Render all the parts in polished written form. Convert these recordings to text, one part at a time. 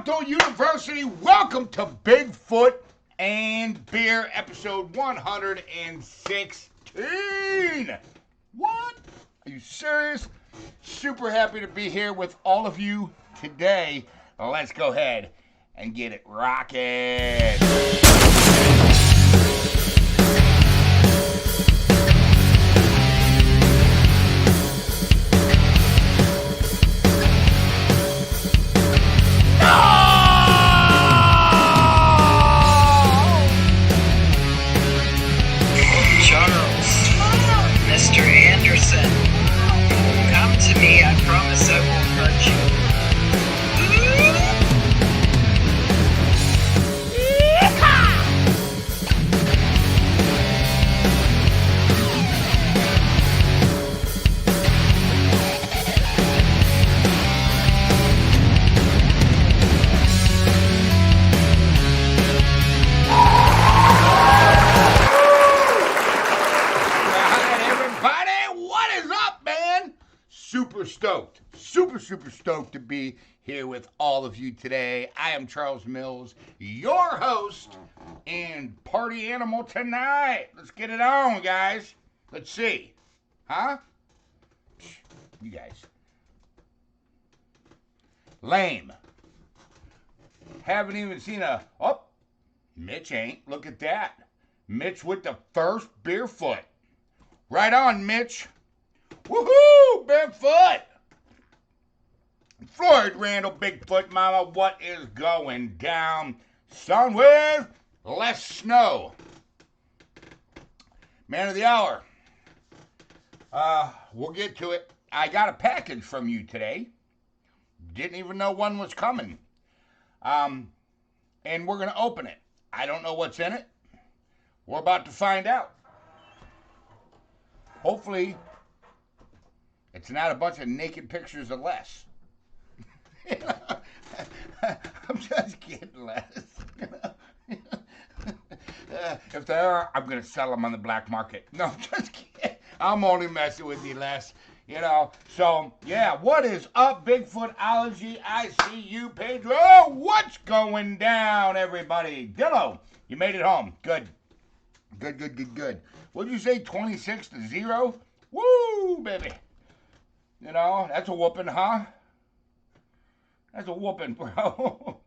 Alto University. Welcome to Bigfoot and Beer, episode 116. What? Are you serious? Super happy to be here with all of you today. Let's go ahead and get it rocking. Mr. Anderson, come to me. I promise I won't hurt you. Super stoked to be here with all of you today. I am Charles Mills, your host and party animal tonight. Let's get it on, guys. Let's see. Huh? You guys. Lame. Haven't even seen a... Oh, Mitch ain't. Look at that. Mitch with the first Beerfoot. Right on, Mitch. Woohoo! Bigfoot! Floyd Randall, Bigfoot Mama, what is going down? Sun with less snow. Man of the hour. We'll get to it. I got a package from you today. Didn't even know one was coming. And we're going to open it. I don't know what's in it. We're about to find out. Hopefully, it's not a bunch of naked pictures of Les. I'm just kidding, Les. If they are, I'm going to sell them on the black market. No, I'm just kidding. I'm only messing with you, Les. So, yeah, what is up, Bigfootology? I see you, Pedro. What's going down, everybody? Dillo, you made it home. Good. What did you say, 26-0? Woo, baby. That's a whooping, huh? That's a whooping, bro.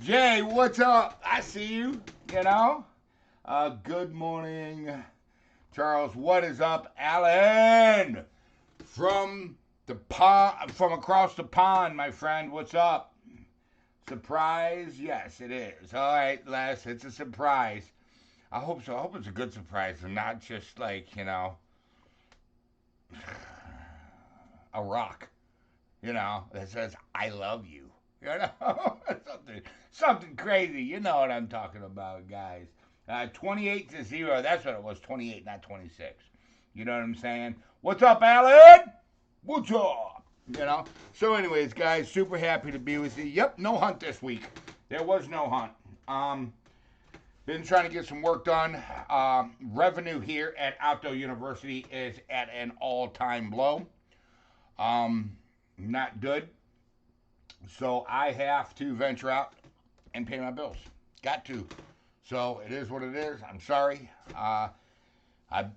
Jay, what's up? I see you, Good morning, Charles. What is up, Alan? From across the pond, my friend. What's up? Surprise? Yes, it is. All right, Les, it's a surprise. I hope so. I hope it's a good surprise and not just like, a rock. That says, I love you. Something crazy. You know what I'm talking about, guys. 28-0. That's what it was. 28, not 26. You know what I'm saying? What's up, Alan? What's up? So anyways, guys, super happy to be with you. Yep, no hunt this week. There was no hunt. Been trying to get some work done. Revenue here at Alto University is at an all-time low. Not good. So I have to venture out and pay my bills. Got to. So it is what it is. I'm sorry. I've,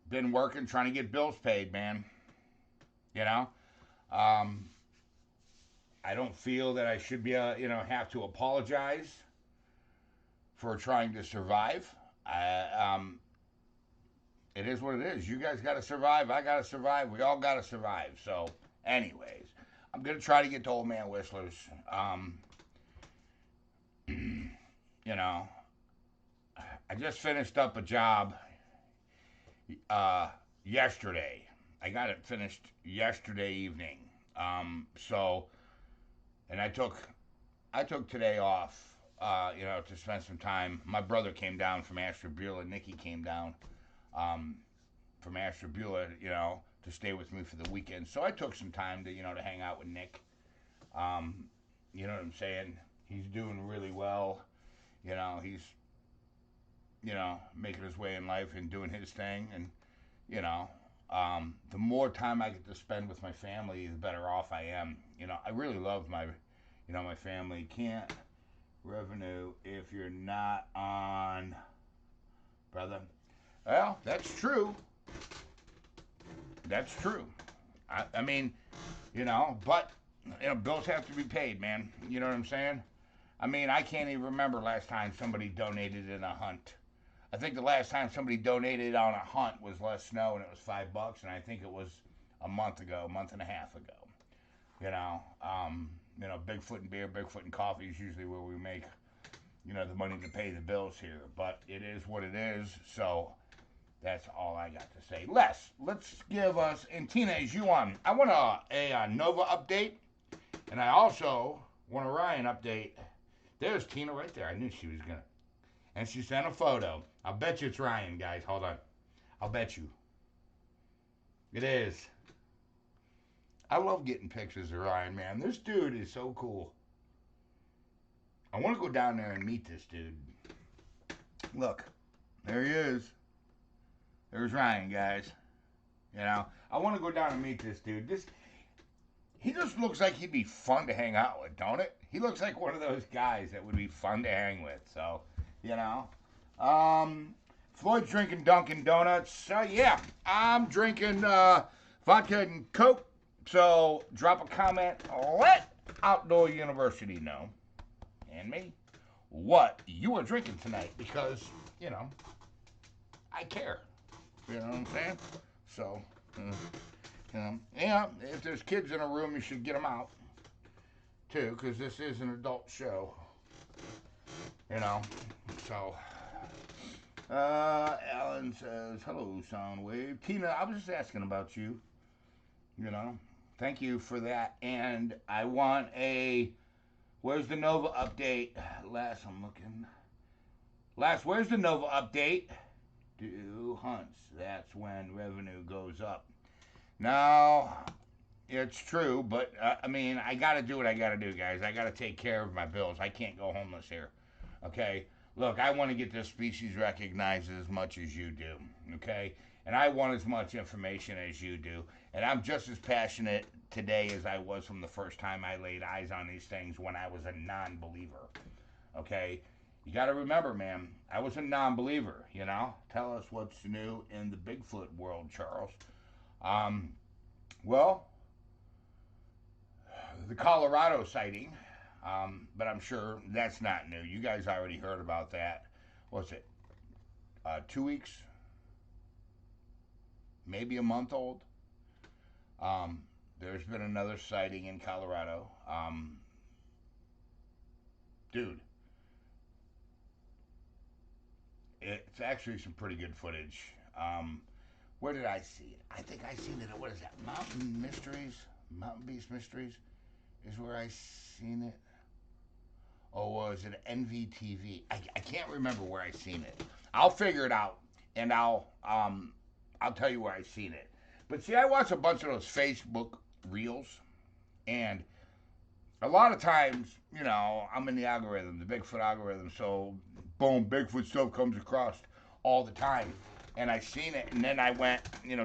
been working, trying to get bills paid, man. I don't feel that I should be, have to apologize for trying to survive. It is what it is. You guys got to survive. I got to survive. We all got to survive. So, anyways, I'm going to try to get to Old Man Whistler's. I just finished up a job yesterday. I got it finished yesterday evening. And I took today off, to spend some time. My brother came down from Ashtabula. Nikki came down from Ashtabula, to stay with me for the weekend. So I took some time to, to hang out with Nick. You know what I'm saying? He's doing really well. He's, making his way in life and doing his thing. And, the more time I get to spend with my family, the better off I am. I really love my family. Can't revenue if you're not on, brother. Well, that's true. That's true. I mean, but bills have to be paid, man. You know what I'm saying? I mean, I can't even remember last time somebody donated in a hunt. I think the last time somebody donated on a hunt was less snow and it was $5, and I think it was a month ago, a month and a half ago. Bigfoot and beer, Bigfoot and coffee is usually where we make, the money to pay the bills here. But it is what it is, so that's all I got to say. Let's give us, and Tina, is you on? I want a Nova update, and I also want a Ryan update. There's Tina right there. I knew she was going to. And she sent a photo. I'll bet you it's Ryan, guys. Hold on. I'll bet you. It is. I love getting pictures of Ryan, man. This dude is so cool. I want to go down there and meet this dude. Look. There he is. There's Ryan, guys. I want to go down and meet this dude. He just looks like he'd be fun to hang out with, don't it? He looks like one of those guys that would be fun to hang with. So, Floyd's drinking Dunkin' Donuts. Yeah, I'm drinking vodka and Coke. So, drop a comment. Let Outdoor University know, and me, what you are drinking tonight. Because, I care. You know what I'm saying? So, if there's kids in a room, you should get them out, too, because this is an adult show. So, Alan says, hello, Soundwave. Tina, I was just asking about you, Thank you for that. And I want where's the Nova update? Where's the Nova update? Do hunts. That's when revenue goes up. Now, it's true, but I got to do what I got to do, guys. I got to take care of my bills. I can't go homeless here. Okay? Look, I want to get this species recognized as much as you do. Okay? And I want as much information as you do. And I'm just as passionate today as I was from the first time I laid eyes on these things when I was a non-believer. Okay? You got to remember, man, I was a non-believer, Tell us what's new in the Bigfoot world, Charles. Well, the Colorado sighting, but I'm sure that's not new. You guys already heard about that. What's it? 2 weeks? Maybe a month old? There's been another sighting in Colorado. Dude. It's actually some pretty good footage. Where did I see it? I think I seen it at, what is that, Mountain Beast Mysteries is where I seen it. Or was it NVTV? I can't remember where I seen it. I'll figure it out, and I'll tell you where I seen it. But see, I watch a bunch of those Facebook reels, and a lot of times, I'm in the algorithm, the Bigfoot algorithm, so boom, Bigfoot stuff comes across all the time. And I seen it, and then I went,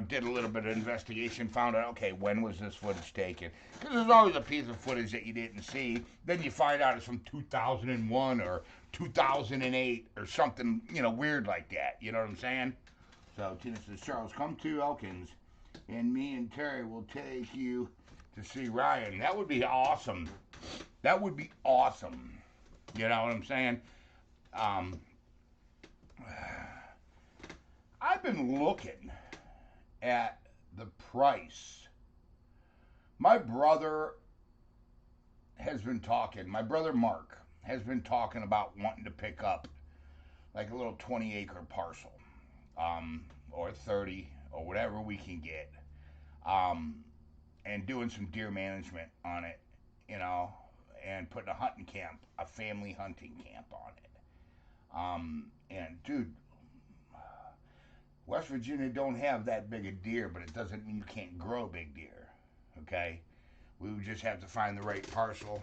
did a little bit of investigation, found out, okay, when was this footage taken? Because there's always a piece of footage that you didn't see. Then you find out it's from 2001 or 2008 or something, weird like that. You know what I'm saying? So Tina says, Charles, come to Elkins, and me and Terry will take you to see Ryan. That would be awesome. That would be awesome. You know what I'm saying? I've been looking at the price. My brother Mark has been talking about wanting to pick up like a little 20-acre parcel, or 30, or whatever we can get, and doing some deer management on it, and putting a hunting camp, a family hunting camp on it. And dude, West Virginia don't have that big a deer, but it doesn't mean you can't grow big deer, okay? We would just have to find the right parcel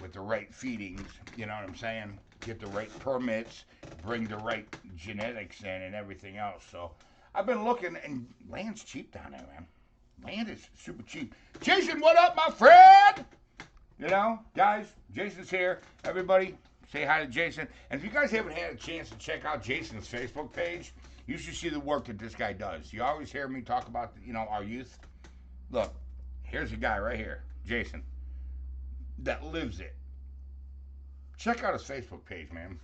with the right feedings, you know what I'm saying? Get the right permits, bring the right genetics in and everything else. So I've been looking, and land's cheap down there, man. Land is super cheap. Jason, what up, my friend? You know, guys, Jason's here. Everybody, say hi to Jason. And if you guys haven't had a chance to check out Jason's Facebook page, you should see the work that this guy does. You always hear me talk about, our youth. Look, here's a guy right here, Jason, that lives it. Check out his Facebook page, man.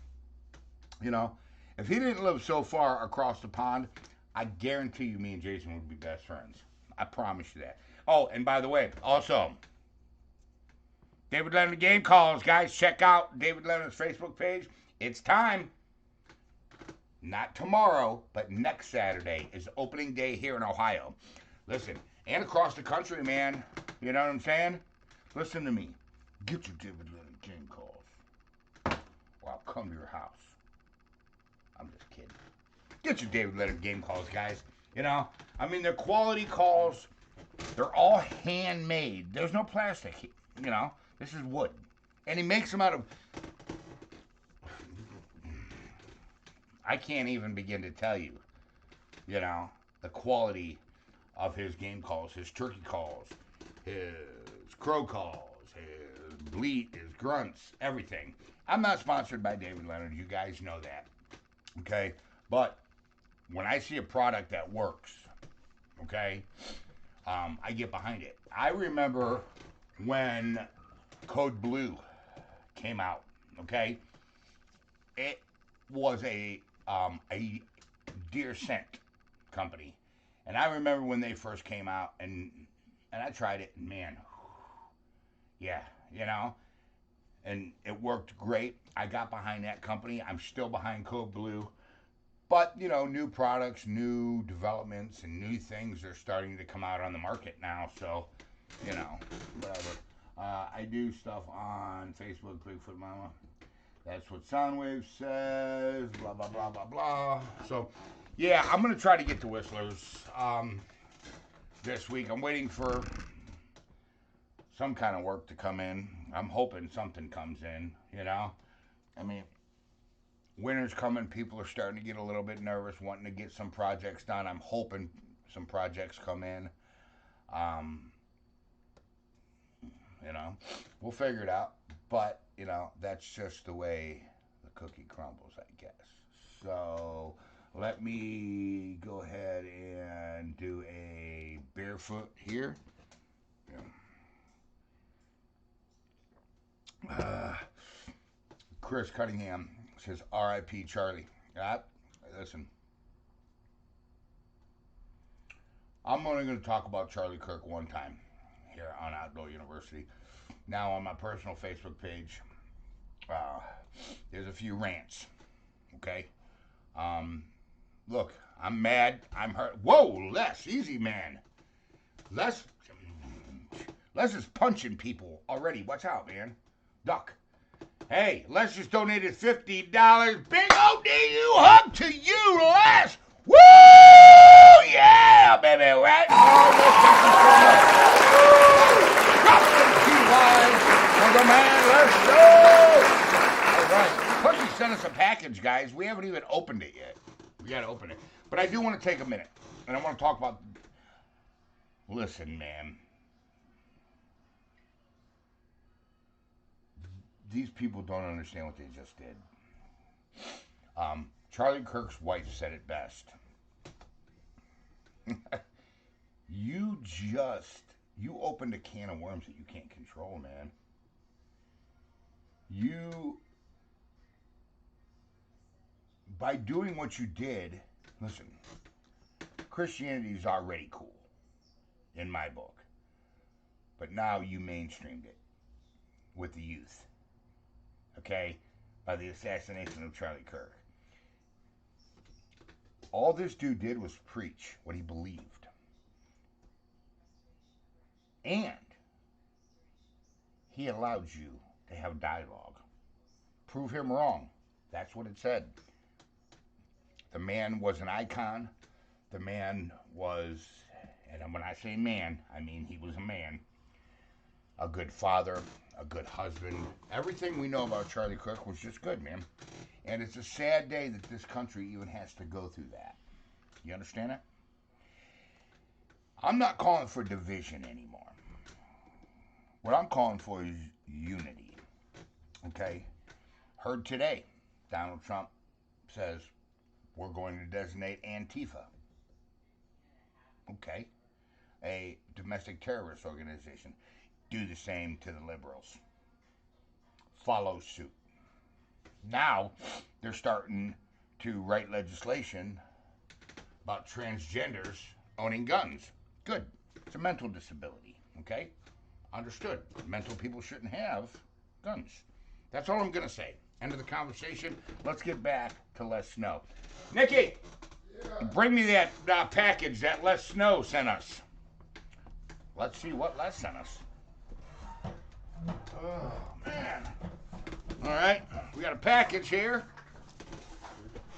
You know, if he didn't live so far across the pond, I guarantee you me and Jason would be best friends. I promise you that. Oh, and by the way, also, David Leonard Game Calls, guys. Check out David Leonard's Facebook page. It's time. Not tomorrow, but next Saturday is opening day here in Ohio. Listen, and across the country, man. You know what I'm saying? Listen to me. Get your David Leonard Game Calls, or I'll come to your house. I'm just kidding. Get your David Leonard Game Calls, guys. You know, I mean, they're quality calls. They're all handmade. There's no plastic. You know, this is wood. And he makes them out of... I can't even begin to tell you, you know, the quality of his game calls, his turkey calls, his crow calls, his bleat, his grunts, everything. I'm not sponsored by David Leonard. You guys know that. Okay? But when I see a product that works, okay, I get behind it. I remember when Code Blue came out, okay? It was a deer scent company. And I remember when they first came out, and I tried it, and man, yeah, you know, and it worked great. I got behind that company. I'm still behind Code Blue. But, you know, new products, new developments, and new things are starting to come out on the market now. So, you know, whatever. I do stuff on Facebook, Bigfoot Mama. That's what Soundwave says, blah, blah, blah, blah, blah. So, yeah, I'm going to try to get the Whistlers this week. I'm waiting for some kind of work to come in. I'm hoping something comes in, you know. I mean, winter's coming. People are starting to get a little bit nervous, wanting to get some projects done. I'm hoping some projects come in. You know, we'll figure it out. But, you know, that's just the way the cookie crumbles, I guess. So, let me go ahead and do a barefoot here. Chris Cunningham says, R.I.P. Charlie. Listen, I'm only going to talk about Charlie Kirk one time here on Outdoor University. Now on my personal Facebook page, there's a few rants, okay? Look, I'm mad, I'm hurt. Whoa, Les, easy, man. Les is punching people already. Watch out, man. Duck. Hey, Les just donated $50. Big ODU hug to you, Les. Woo! Yeah, baby. Right? Drop some key lines for the man. Let's go. All right. Plus, he sent us a package, guys. We haven't even opened it yet. We got to open it. But I do want to take a minute, and I want to talk about... Listen, man. These people don't understand what they just did. Charlie Kirk's wife said it best. You opened a can of worms that you can't control, man. By doing what you did, listen, Christianity is already cool, in my book. But now you mainstreamed it with the youth. Okay? By the assassination of Charlie Kirk. All this dude did was preach what he believed. And he allowed you to have dialogue. Prove him wrong. That's what it said. The man was an icon. The man was, and when I say man, I mean he was a man. A good father, a good husband. Everything we know about Charlie Kirk was just good, man. And it's a sad day that this country even has to go through that. You understand it? I'm not calling for division anymore. What I'm calling for is unity. Okay? Heard today, Donald Trump says we're going to designate Antifa. Okay? A domestic terrorist organization. Do the same to the liberals. Follow suit. Now, they're starting to write legislation about transgenders owning guns. Good. It's a mental disability. Okay? Understood. Mental people shouldn't have guns. That's all I'm going to say. End of the conversation. Let's get back to Les Snow. Nikki, bring me that package that Les Snow sent us. Let's see what Les sent us. Oh, man. All right. We got a package here.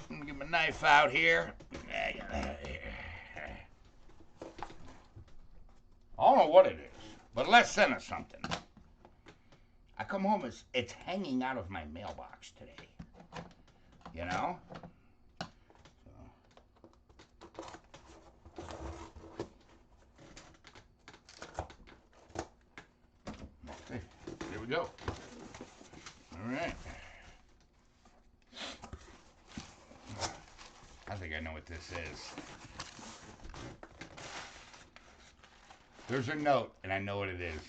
Let me get my knife out here. I don't know what it is, but Les sent us something. I come home, it's hanging out of my mailbox today. You know? Okay, here we go. All right. I think I know what this is. There's a note, and I know what it is.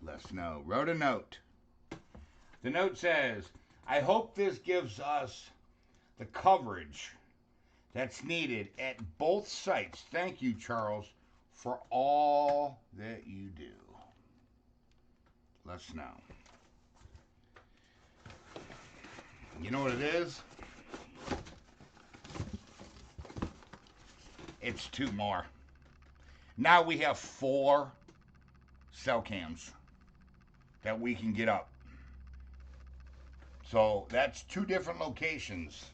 Les Snow wrote a note. The note says, I hope this gives us the coverage that's needed at both sites. Thank you, Charles, for all that you do. Les Snow. You know what it is? It's 2 more. Now we have 4 cell cams that we can get up. So that's 2 different locations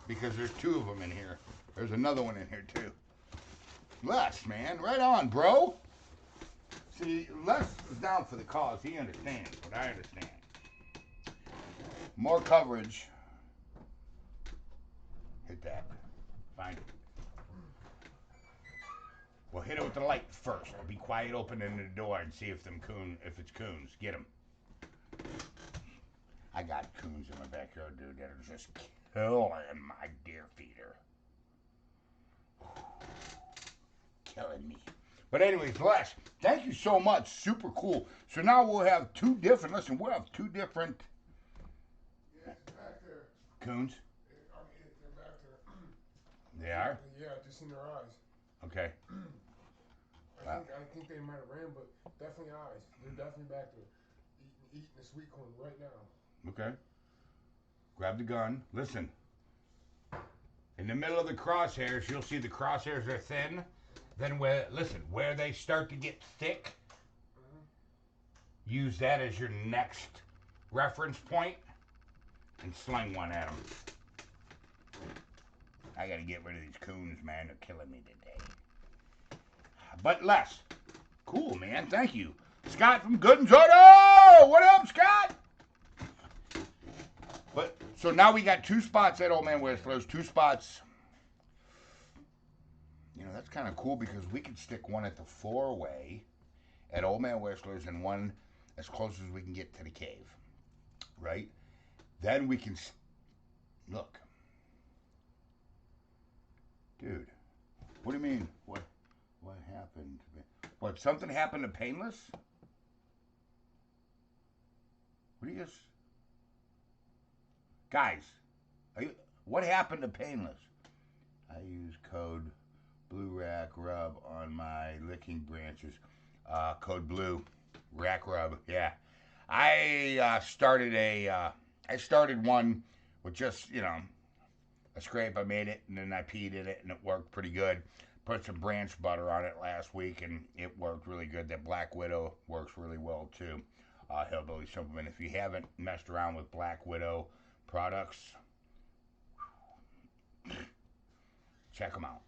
because there's 2 of them in here. There's another one in here too. Les, man, right on, bro. See, Les is down for the cause. He understands what I understand. More coverage. Hit that. Find it. We'll hit it with the light first. Be quiet opening the door and see if it's coons. Get them. I got coons in my backyard, dude, that are just killing my deer feeder. Killing me. But anyways, Les, thank you so much. Super cool. So now we'll have 2 different, listen, we'll have 2 different. Yeah, it's back there. Coons? They're back there. They are? Yeah, I just seen their eyes. Okay. I think they might have ran, but definitely eyes. They're definitely back there. Eating the sweet corn right now. Okay. Grab the gun. Listen. In the middle of the crosshairs, you'll see the crosshairs are thin. Then where they start to get thick, use that as your next reference point and sling one at them. I gotta get rid of these coons, man. They're killing me today. But Les, cool, man. Thank you. Scott from Gooden's Auto! What up, Scott? But, so now we got 2 spots at Old Man Whistler's, 2 spots. You know, that's kind of cool because we could stick one at the 4-way at Old Man Whistler's and one as close as we can get to the cave. Right? Then we can... Look. Dude. What do you mean? What happened to me? What, something happened to Painless? What do you just... Guys, what happened to Painless? I use code Blue Rack Rub on my licking branches. Code Blue Rack Rub, yeah. I started one with just, a scrape. I made it, and then I peed in it, and it worked pretty good. Put some branch butter on it last week, and it worked really good. That Black Widow works really well, too. Hillbilly Supplement. If you haven't messed around with Black Widow products, check them out.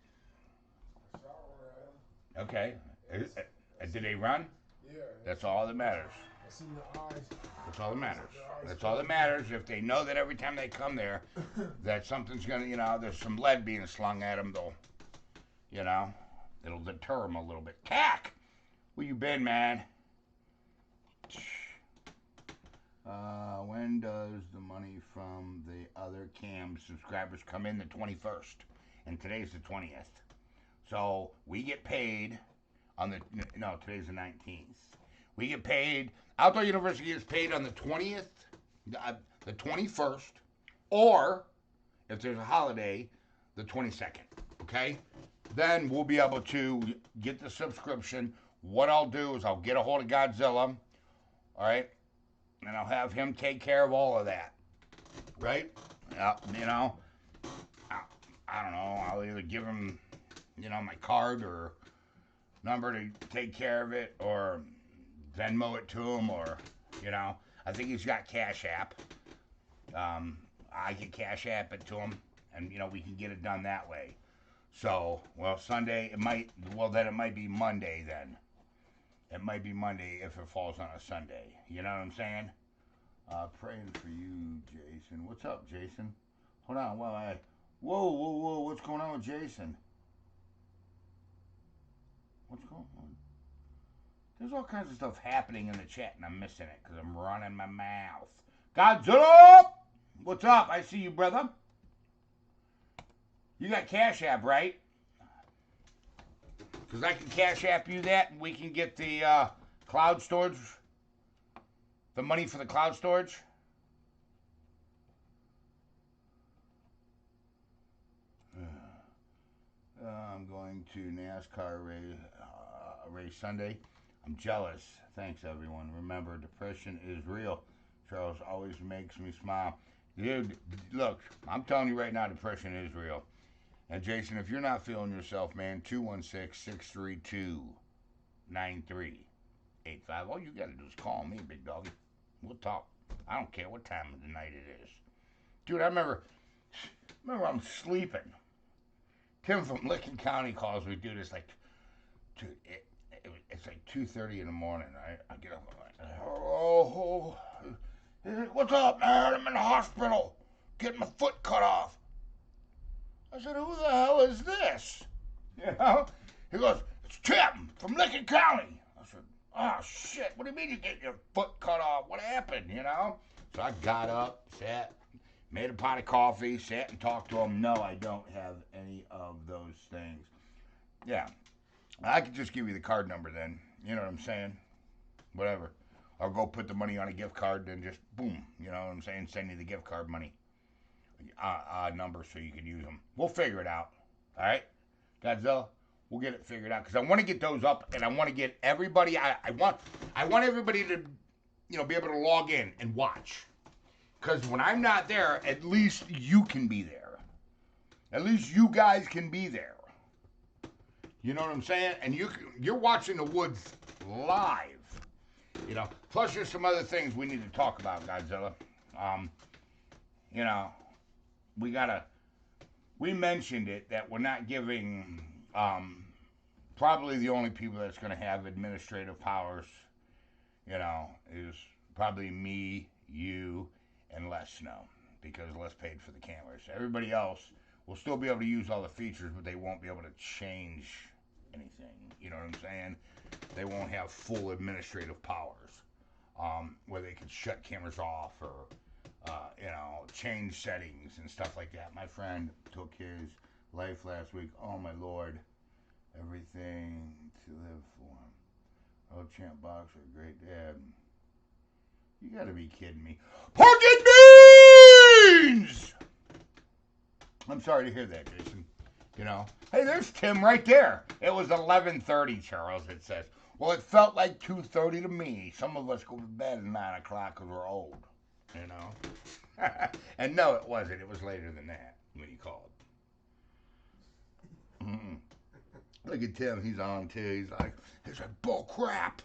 Okay. Did they run? Yeah. That's all that matters. I seen the eyes. That's all that matters. Their eyes That's all that closed. matters. If they know that every time they come there, that something's gonna, there's some lead being slung at them, it'll deter them a little bit. Cack, where you been, man? When does the money from the other cam subscribers come in? The 21st, and today's the 20th. So we get paid on today's the 19th. We get paid. Outdoor University gets paid on the 20th, the 21st, or if there's a holiday, the 22nd. Okay? Then we'll be able to get the subscription. What I'll do is I'll get a hold of Godzilla, all right, and I'll have him take care of all of that, right? I don't know. I'll either give him, my card or number to take care of it, or Venmo it to him, or, I think he's got Cash App. I can Cash App it to him, and, we can get it done that way. So, Sunday, it might be Monday then. It might be Monday if it falls on a Sunday. You know what I'm saying? Praying for you, Jason. What's up, Jason? Hold on. Whoa. What's going on with Jason? What's going on? There's all kinds of stuff happening in the chat, and I'm missing it because I'm running my mouth. Godzilla! What's up? I see you, brother. You got Cash App, right? Because I can Cash App you that, and we can get the cloud storage, the money for the cloud storage. I'm going to NASCAR race Sunday. I'm jealous. Thanks, everyone. Remember, depression is real. Charles always makes me smile. Dude, look, I'm telling you right now, depression is real. And Jason, if you're not feeling yourself, man, 216-632-9385. All you got to do is call me, big doggy. We'll talk. I don't care what time of the night it is. Dude, I remember I'm sleeping. Tim from Licking County calls me, dude. It's like, dude, it's like 2:30 in the morning, right? I get up, I'm like, oh, what's up, man? I'm in the hospital, getting my foot cut off. I said, who the hell is this? He goes, it's Tim from Licking County. I said, oh, shit, what do you mean you get your foot cut off? What happened, So I got up, sat, made a pot of coffee, sat and talked to him. No, I don't have any of those things. Yeah, I could just give you the card number then. You know what I'm saying? Whatever. I'll go put the money on a gift card, then just boom, you know what I'm saying? Send you the gift card money. Numbers so you can use them. We'll figure it out. All right, Godzilla, we'll get it figured out because I want to get those up, and I want to get everybody. I want everybody to, be able to log in and watch. Because when I'm not there, at least you can be there. At least you guys can be there. You know what I'm saying? And you're watching the woods live. Plus there's some other things we need to talk about, Godzilla. We mentioned it that we're not giving, probably the only people that's going to have administrative powers, is probably me, you, and Les Snow, because Les paid for the cameras. Everybody else will still be able to use all the features, but they won't be able to change anything. You know what I'm saying? They won't have full administrative powers, where they could shut cameras off or, change settings and stuff like that. My friend took his life last week. Oh, my Lord. Everything to live for. Oh, Champ Boxer, great dad. You gotta be kidding me. Pork and beans! I'm sorry to hear that, Jason. Hey, there's Tim right there. It was 11:30, Charles, it says. Well, it felt like 2:30 to me. Some of us go to bed at 9 o'clock because we're old, And no, it wasn't. It was later than that when he called. Mm-mm. Look at Tim. He's on, too. He's like, it's a bull crap.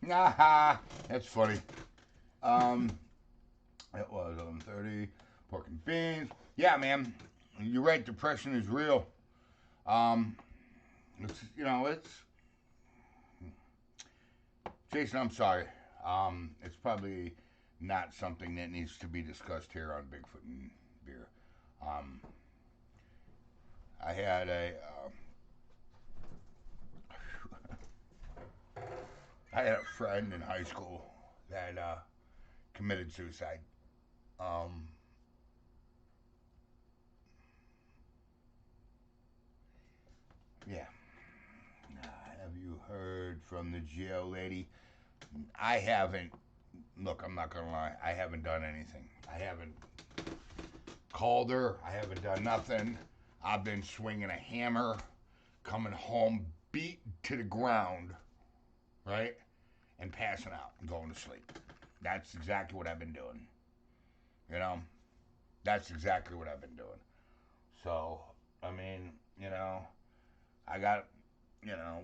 Nah, that's funny. It was 11:30. Pork and beans. Yeah, man. You're right. Depression is real. Jason, I'm sorry. It's probably not something that needs to be discussed here on Bigfoot and Beer. Um, I had a I had a friend in high school that committed suicide. Um, yeah. Have you heard from the jail lady? I haven't. Look, I'm not gonna lie. I haven't done anything. I haven't called her. I haven't done nothing. I've been swinging a hammer, coming home beat to the ground, right, and passing out and going to sleep. That's exactly what I've been doing. You know, that's exactly what I've been doing. So, I mean, I got,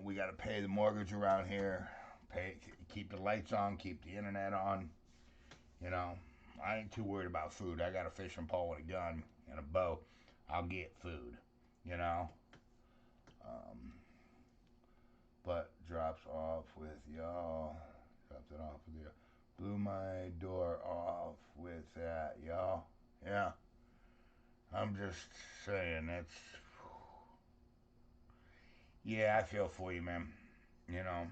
we got to pay the mortgage around here, pay, keep the lights on, keep the internet on. You know, I ain't too worried about food. I got a fishing pole and a gun and a bow. I'll get food. You know, um, but drops off with y'all. Dropped it off with y'all. Blew my door off with that, y'all. Yeah, I'm just saying that's. Yeah, I feel for you, man. You know,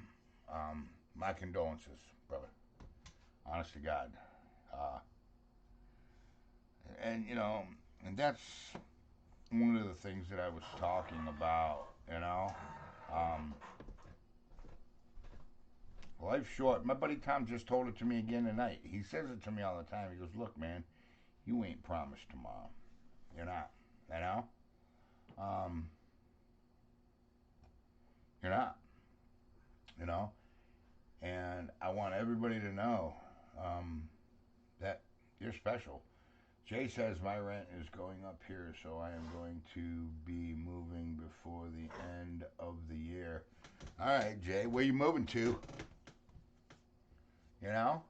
my condolences, brother. Honest to God. Uh, and that's one of the things that I was talking about. Um, life's short. My buddy Tom just told it to me again tonight. He says it to me all the time. He goes, "Look, man, you ain't promised tomorrow. You're not. You know, um, you're not. You know." And I want everybody to know that you're special. Jay says my rent is going up here, so I am going to be moving before the end of the year. All right, Jay, where you moving to? You know?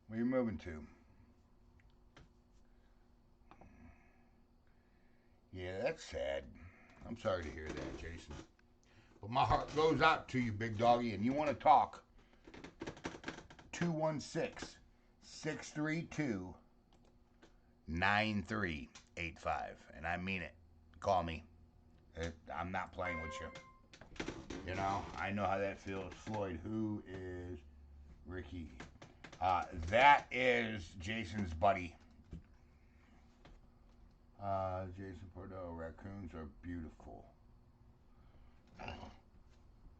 Where you moving to? Yeah, that's sad. I'm sorry to hear that, Jason. But my heart goes out to you, big doggy, and you want to talk. 216 632 9385. And I mean it. Call me. I'm not playing with you. I know how that feels. Floyd, who is Ricky? That is Jason's buddy. Jason Porto, raccoons are beautiful.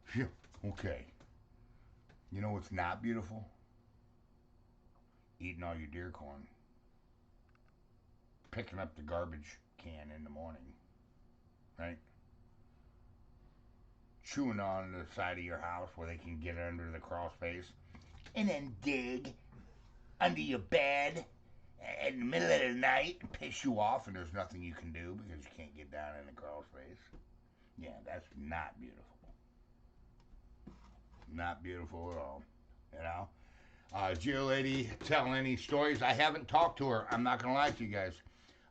Phew, okay. You know what's not beautiful? Eating all your deer corn. Picking up the garbage can in the morning. Right? Chewing on the side of your house where they can get under the crawl space. And then dig under your bed in the middle of the night and piss you off, and there's nothing you can do because you can't get down in the crawl space. Yeah, that's not beautiful. Not beautiful at all. Geo Lady telling any stories. I haven't talked to her. I'm not going to lie to you guys.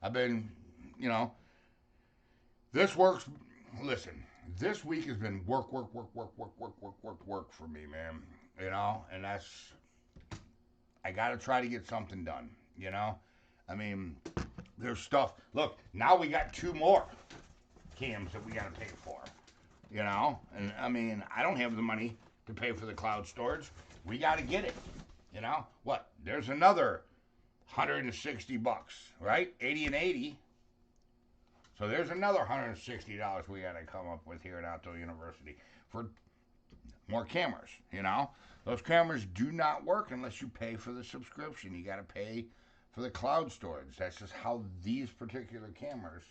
I've been, this works. Listen, this week has been work for me, man. And that's, I got to try to get something done, I mean, there's stuff. Look, now we got 2 more cams that we got to pay for, And I mean, I don't have the money to pay for the cloud storage. We got to get it, What? There's another $160, right? 80 and 80. So there's another $160 we got to come up with here at Alto University for more cameras, Those cameras do not work unless you pay for the subscription. You got to pay for the cloud storage. That's just how these particular cameras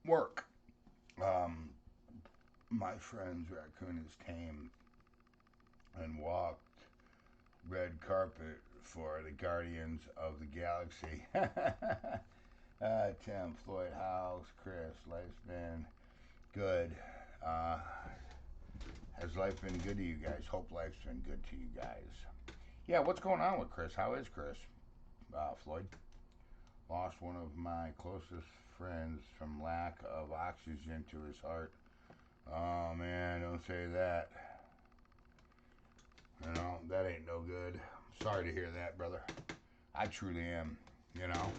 work. My friend's raccoon is tame and walked red carpet for the Guardians of the Galaxy. Tim, Floyd, House, Chris, life's been good. Has life been good to you guys? Hope life's been good to you guys. Yeah, what's going on with Chris? How is Chris? Floyd. Lost one of my closest friends from lack of oxygen to his heart. Oh man, don't say that. You know, that ain't no good. Sorry to hear that, brother. I truly am, you know.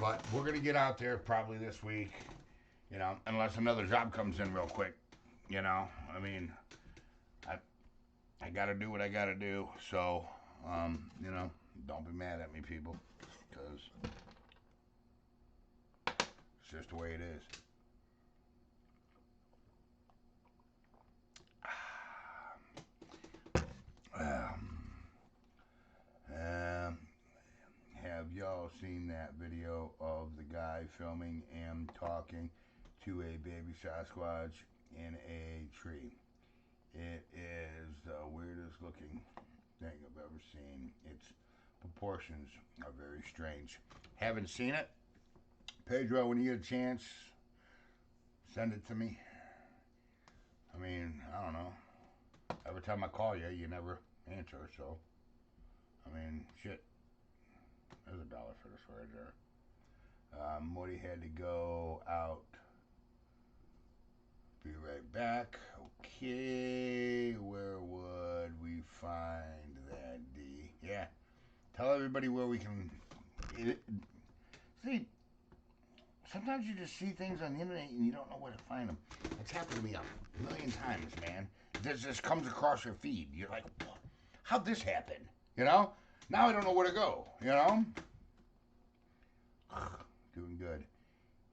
But we're going to get out there probably this week, you know, unless another job comes in real quick, you know. I mean, I got to do what I got to do. So, you know, don't be mad at me, people, because it's just the way it is. Um, have y'all seen that video of the guy filming and talking to a baby Sasquatch in a tree? It is the weirdest looking thing I've ever seen. Its proportions are very strange. Haven't seen it? Pedro, when you get a chance, send it to me. I mean, I don't know. Every time I call you, you never answer, so I mean, shit. There's $1 for this right there. Morty had to go out. Be right back. Okay, where would we find that, D? Yeah, tell everybody where we can. See, sometimes you just see things on the internet and you don't know where to find them. It's happened to me a million times, man. This just comes across your feed. You're like, how'd this happen? You know? Now I don't know where to go. You know? Doing good.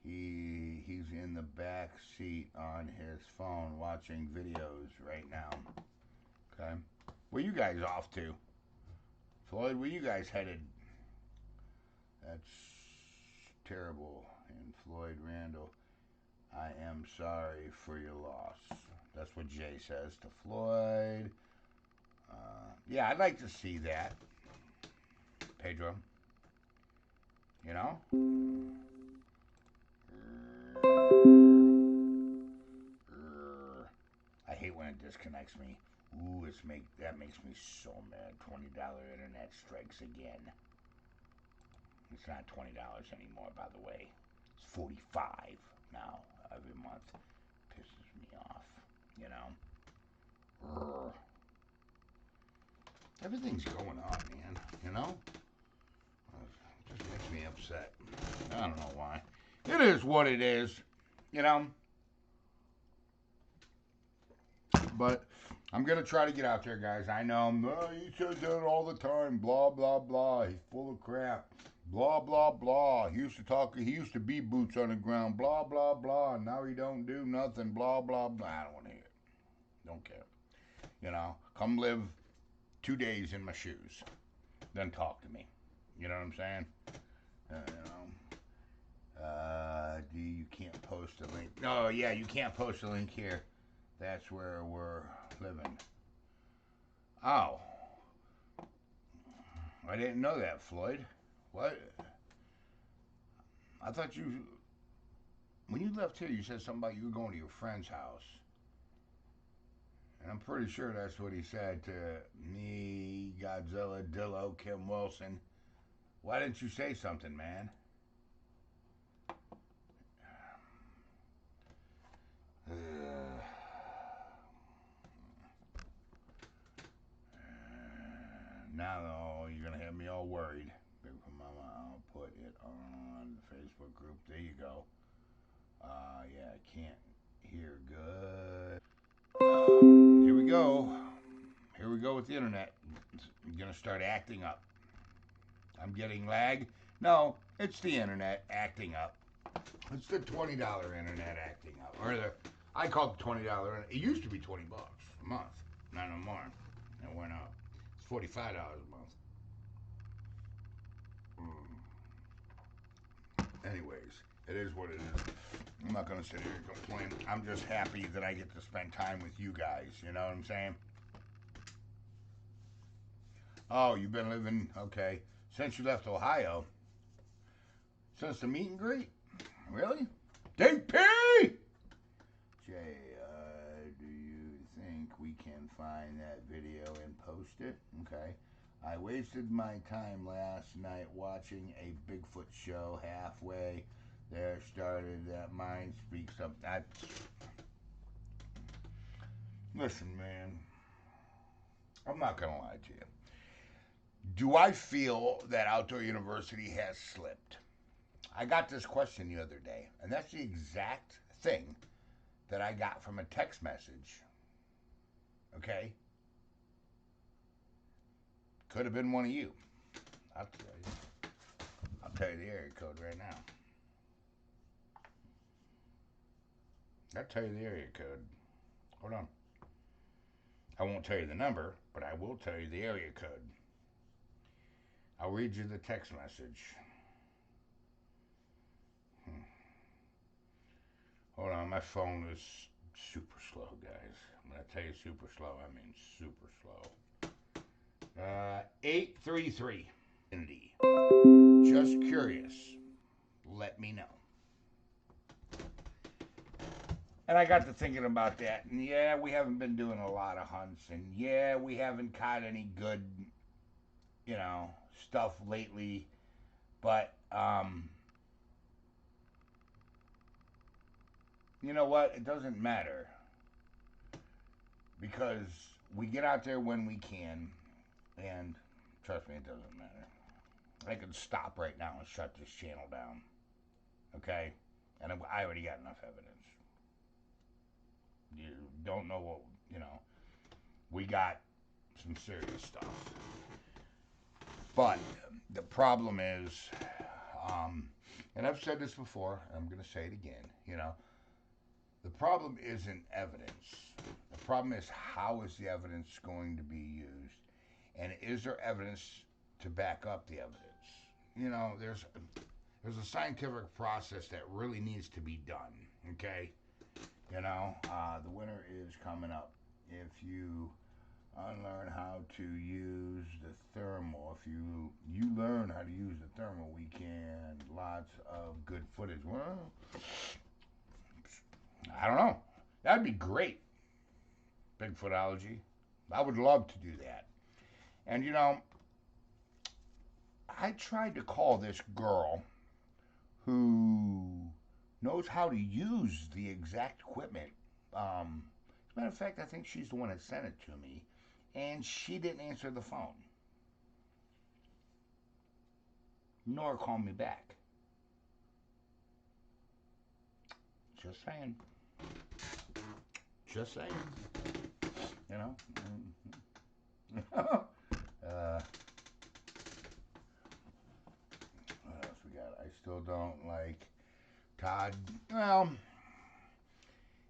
He's in the back seat on his phone watching videos right now. Okay? Where you guys off to? Floyd, where you guys headed? That's terrible. And Floyd Randall, I am sorry for your loss. That's what Jay says to Floyd. Yeah, I'd like to see that. Pedro. You know? I hate when it disconnects me. Ooh, that makes me so mad. $20 internet strikes again. It's not $20 anymore, by the way. It's $45 now every month. Pisses me off, you know. Everything's going on, man. You know. It just makes me upset. I don't know why. It is what it is, you know. But I'm going to try to get out there, guys. I know, he says that all the time. Blah, blah, blah. He's full of crap. Blah, blah, blah. He used to be boots on the ground. Blah, blah, blah. Now he don't do nothing. Blah, blah, blah. I don't want to hear it. Don't care. You know, come live 2 days in my shoes. Then talk to me. You know what I'm saying? You can't post a link. Oh, yeah, you can't post a link here. That's where we're living. Oh. I didn't know that, Floyd. What? I thought when you left here, you said something about you were going to your friend's house. And I'm pretty sure that's what he said to me, Godzilla, Dillo, Kim Wilson. Why didn't you say something, man? Now you're going to have me all worried. Bigfoot Mama, I'll put it on the Facebook group. There you go. Yeah, I can't hear good. Here we go. Here we go with the internet. It's going to start acting up. I'm getting lag. No, it's the internet acting up. It's the $20 internet acting up. I call it the $20. It used to be $20 a month. Not no more. It went up. It's $45 a month. Anyways, it is what it is. I'm not going to sit here and complain. I'm just happy that I get to spend time with you guys. You know what I'm saying? Oh, you've been living, okay, since you left Ohio. Since the meet and greet? Really? DP! Jay, do you think we can find that video and post it? Okay. I wasted my time last night watching a Bigfoot show. Halfway there started that mind speaks up. Listen, man, I'm not going to lie to you. Do I feel that Outdoor University has slipped? I got this question the other day, and that's the exact thing that I got from a text message. Okay? Could have been one of you. I'll tell you. I'll tell you the area code right now. I'll tell you the area code. Hold on. I won't tell you the number, but I will tell you the area code. I'll read you the text message. Hold on, my phone is super slow, guys. When I tell you super slow, I mean super slow. 833. Just curious. Let me know. And I got to thinking about that, and yeah, we haven't been doing a lot of hunts, and yeah, we haven't caught any good, stuff lately, but, you know what? It doesn't matter, because we get out there when we can, and trust me, it doesn't matter. I could stop right now and shut this channel down, okay? And I already got enough evidence. You don't know what, we got some serious stuff. But the problem is, and I've said this before, I'm going to say it again, the problem isn't evidence. The problem is, how is the evidence going to be used? And is there evidence to back up the evidence? There's a scientific process that really needs to be done, okay? The winter is coming up. If you unlearn how to use the thermal, if you learn how to use the thermal weekend, lots of good footage. Well, I don't know. That'd be great. Bigfootology. I would love to do that. And I tried to call this girl who knows how to use the exact equipment. As a matter of fact, I think she's the one that sent it to me, and she didn't answer the phone, nor call me back. Just saying. Just saying. What else we got? I still don't like Todd. Well,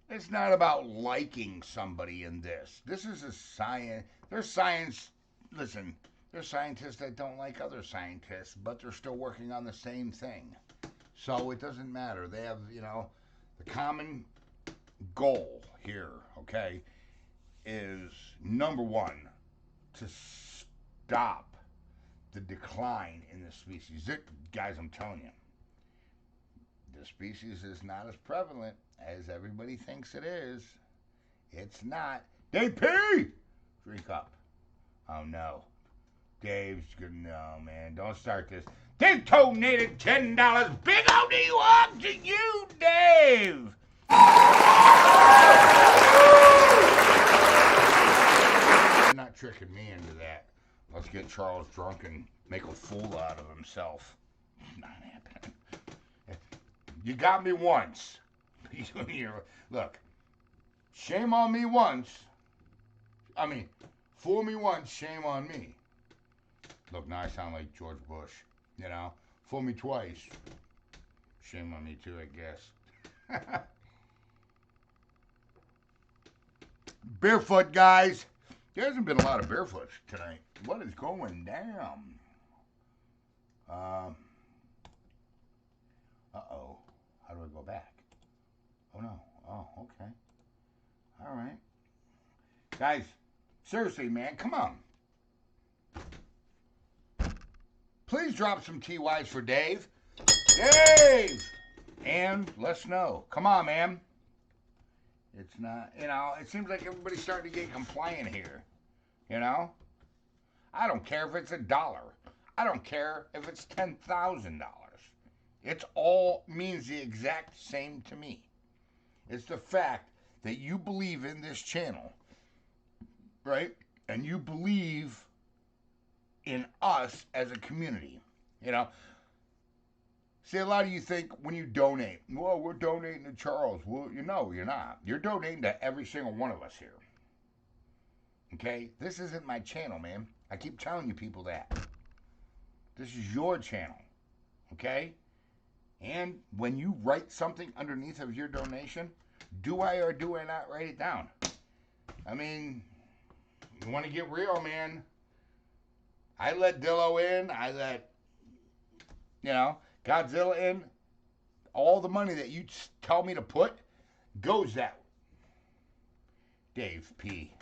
it's not about liking somebody in this. This is a science. There's science. Listen, there's scientists that don't like other scientists, but they're still working on the same thing. So it doesn't matter. They have, the common goal here, okay, is number one, to stop the decline in the species. Guys, I'm telling you, the species is not as prevalent as everybody thinks it is. It's not. DP! Drink up. Oh, no. Dave's good. No, man. Don't start this. Dave donated $10. Big O.D. up to you, Dave! You're not tricking me into that. Let's get Charles drunk and make a fool out of himself. Not happening. You got me once. Look, shame on me once. Fool me once, shame on me. Look, now I sound like George Bush, Fool me twice. Shame on me too, I guess. Barefoot, guys. There hasn't been a lot of barefoots tonight. What is going down? Uh-oh. How do I go back? Oh, no. Oh, okay. All right. Guys, seriously, man, come on. Please drop some TYs for Dave. Dave! And let's know. Come on, man. It's not, it seems like everybody's starting to get compliant here. I don't care if it's $1. I don't care if it's $10,000. It's all means the exact same to me. It's the fact that you believe in this channel right? And you believe in us as a community, you know. See, a lot of you think when you donate, well, we're donating to Charles. Well, you know, you're not. You're donating to every single one of us here. Okay? This isn't my channel, man. I keep telling you people that. This is your channel. Okay? And when you write something underneath of your donation, do I or do I not write it down? I mean, you want to get real, man. I let Dillo in. I let, Godzilla in. All the money that you tell me to put goes that. Dave P.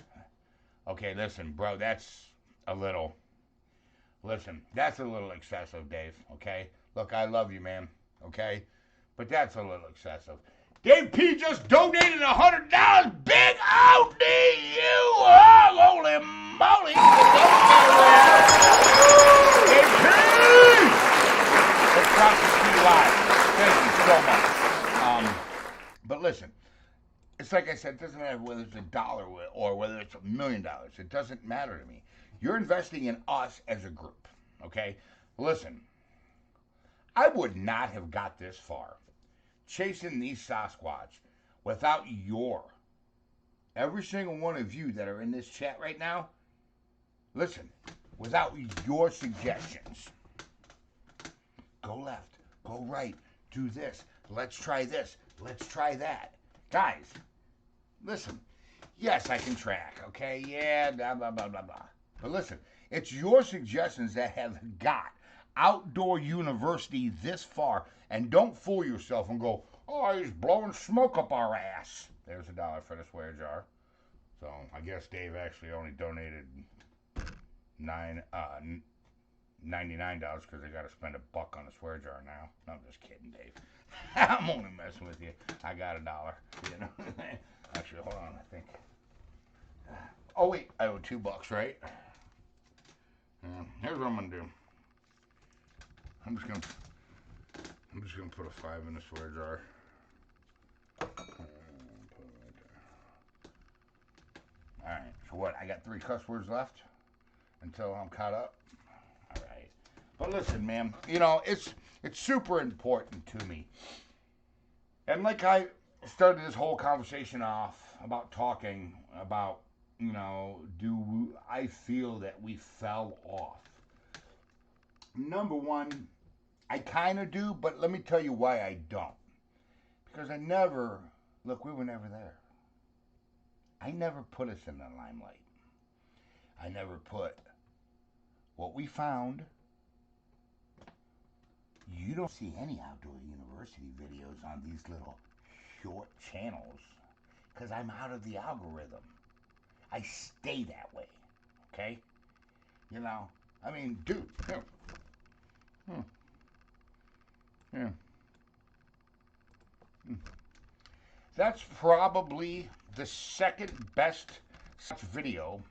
Okay, listen, bro, that's a little. Listen, that's a little excessive, Dave. Okay? Look, I love you, man. Okay? But that's a little excessive. Dave P just donated $100. Big OD you! Oh, holy moly! Dave P! Let's drop the P live. Thank you so much. But listen, it's like I said, it doesn't matter whether it's $1 or whether it's $1 million. It doesn't matter to me. You're investing in us as a group, okay? Listen, I would not have got this far chasing these Sasquatch without every single one of you that are in this chat right now, listen, without your suggestions. Go left, go right, do this, let's try this, let's try that. Guys, listen, yes, I can track, okay? Yeah, blah, blah, blah, blah, blah. But listen, it's your suggestions that have got Outdoor University this far. And don't fool yourself and go, oh, he's blowing smoke up our ass. There's $1 for the swear jar. So I guess Dave actually only donated $99 because they got to spend $1 on a swear jar now. No, I'm just kidding, Dave. I'm only messing with you. I got $1. You know. Actually, hold on. I think. Oh wait, I owe $2, right? Here's what I'm gonna do. I'm just gonna put a 5 in the swear jar. Alright, so what? I got 3 cuss words left until I'm caught up. Alright. But listen, man, it's super important to me. And like I started this whole conversation off about talking about, do I feel that we fell off? Number one, I kind of do, but let me tell you why I don't. Because we were never there. I never put us in the limelight. I never put what we found. You don't see any Outdoor University videos on these little short channels because I'm out of the algorithm. I stay that way, okay? I mean, dude, yeah. That's probably the second best video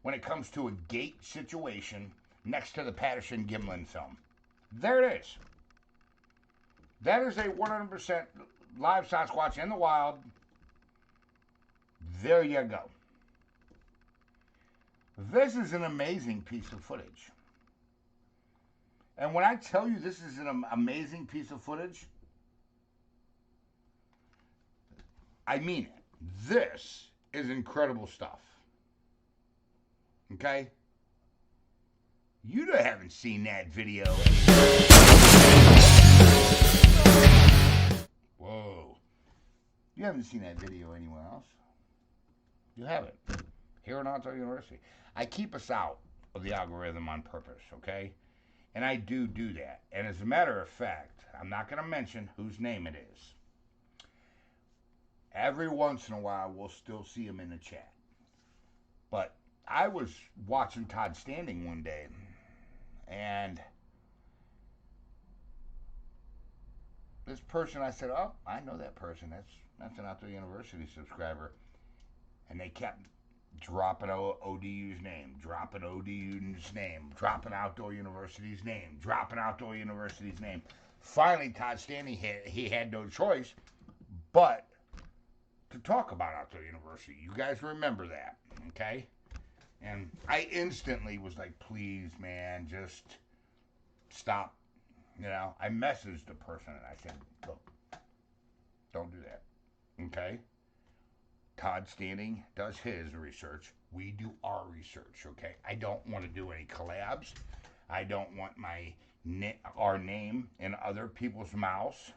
when it comes to a gate situation next to the Patterson Gimlin film. There it is. That is a 100% live Sasquatch in the wild. There you go. This is an amazing piece of footage. And when I tell you this is an amazing piece of footage, I mean it. This is incredible stuff. Okay? You haven't seen that video anywhere. Whoa. You haven't seen that video anywhere else. You haven't. Here at Outdoor University. I keep us out of the algorithm on purpose, okay? And I do that. And as a matter of fact, I'm not going to mention whose name it is. Every once in a while, we'll still see him in the chat. But I was watching Todd Standing one day, and this person, I said, oh, I know that person. That's an Outdoor University subscriber. And they kept dropping ODU's name, dropping ODU's name, dropping Outdoor University's name, dropping Outdoor University's name. Finally, Todd Standing, he had no choice but to talk about Outdoor University. You guys remember that, okay? And I instantly was like, please, man, just stop. You know, I messaged the person and I said, look, don't do that. Okay? Todd Standing does his research. We do our research, okay? I don't want to do any collabs. I don't want our name in other people's mouths.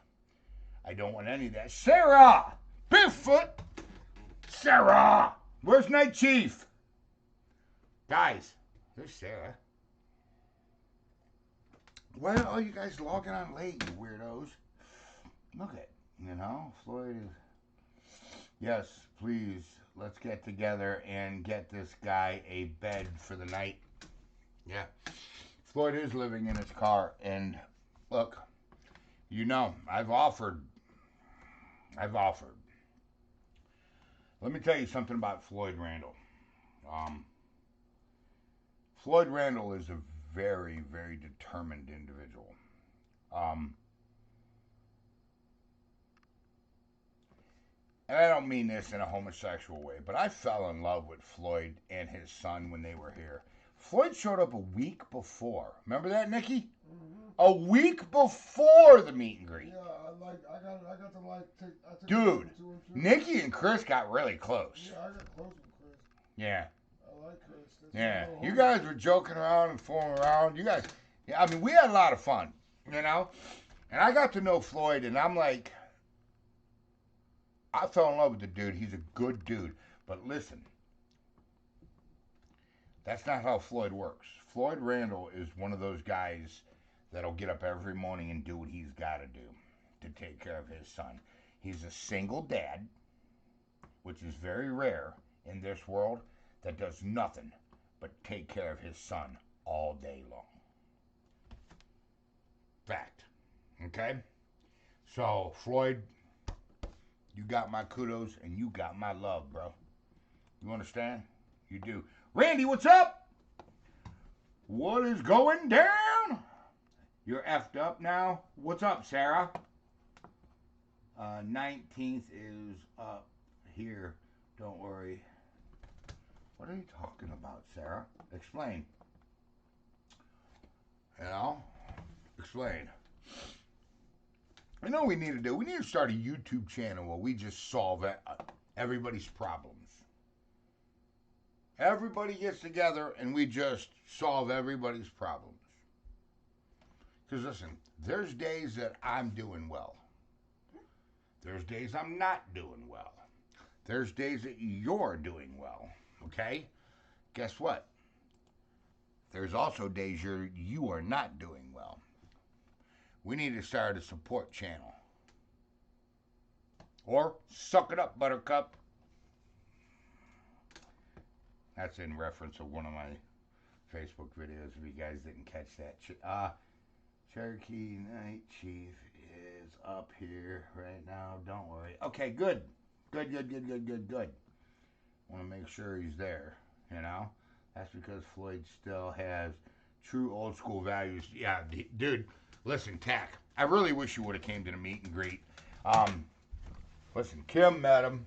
I don't want any of that. Sarah! Bigfoot! Sarah! Where's Night Chief? Guys, there's Sarah. Why are all you guys logging on late, you weirdos? Look at, Floyd is... Yes, please, let's get together and get this guy a bed for the night. Yeah. Floyd is living in his car, and look, I've offered. Let me tell you something about Floyd Randall. Floyd Randall is a very, very determined individual. And I don't mean this in a homosexual way, but I fell in love with Floyd and his son when they were here. Floyd showed up a week before. Remember that, Nikki? Mm-hmm. A week before the meet and greet. Yeah, I got to take Dude, Nikki and Chris got really close. Yeah, I got close with Chris. Yeah. I like Chris. Yeah. You guys were joking around and fooling around. I mean, we had a lot of fun, And I got to know Floyd, and I'm like, I fell in love with the dude. He's a good dude. But listen, that's not how Floyd works. Floyd Randall is one of those guys that'll get up every morning and do what he's got to do to take care of his son. He's a single dad, which is very rare in this world, that does nothing but take care of his son all day long. Fact. Okay? So, Floyd, you got my kudos and you got my love, bro. You understand? You do. Randy, what's up? What is going down? You're effed up now? What's up, Sarah? 19th is up here. Don't worry. What are you talking about, Sarah? Explain. Explain. I know what we need to do. We need to start a YouTube channel where we just solve everybody's problems. Everybody gets together and we just solve everybody's problems. Because listen, there's days that I'm doing well. There's days I'm not doing well. There's days that you're doing well. Okay? Guess what? There's also days you are not doing well. We need to start a support channel. Or suck it up, Buttercup. That's in reference to one of my Facebook videos, if you guys didn't catch that. Cherokee Night Chief is up here right now. Don't worry. Okay, good. Good. Want to make sure he's there, That's because Floyd still has true old school values. Yeah, dude, listen, Tack, I really wish you would have came to the meet and greet. Listen, Kim met him.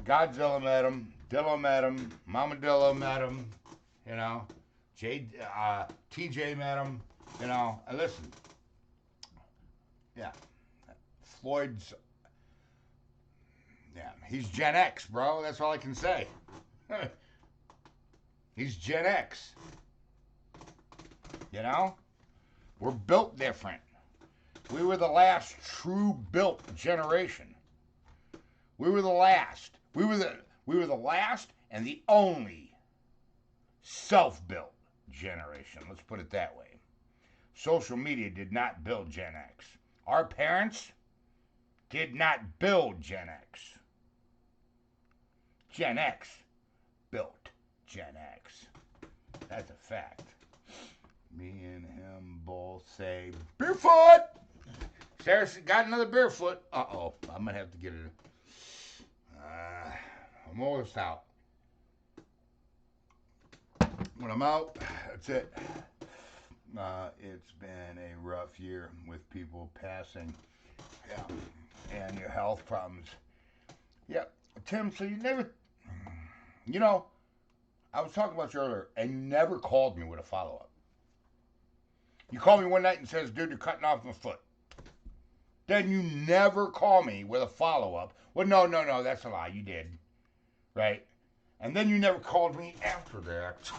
Godzilla met him. Dillo met him. Mama Dillo met him. TJ met him. And listen, yeah, Floyd's, he's Gen X, bro. That's all I can say. He's Gen X. We're built different. We were the last true built generation. We were the last. We were the last and the only self-built generation. Let's put it that way. Social media did not build Gen X. Our parents did not build Gen X. Gen X built Gen X. That's a fact. Me and him both say, Beerfoot! Sarah got another Beerfoot. Uh-oh. I'm going to have to get it. I'm almost out. When I'm out, that's it. It's been a rough year with people passing. Yeah. And your health problems. Yeah. Tim, so you never You know, I was talking about you earlier, and you never called me with a follow up. You called me one night and says, "Dude, you're cutting off my foot." Then you never call me with a follow up. Well, no, that's a lie. You did, right? And then you never called me after that.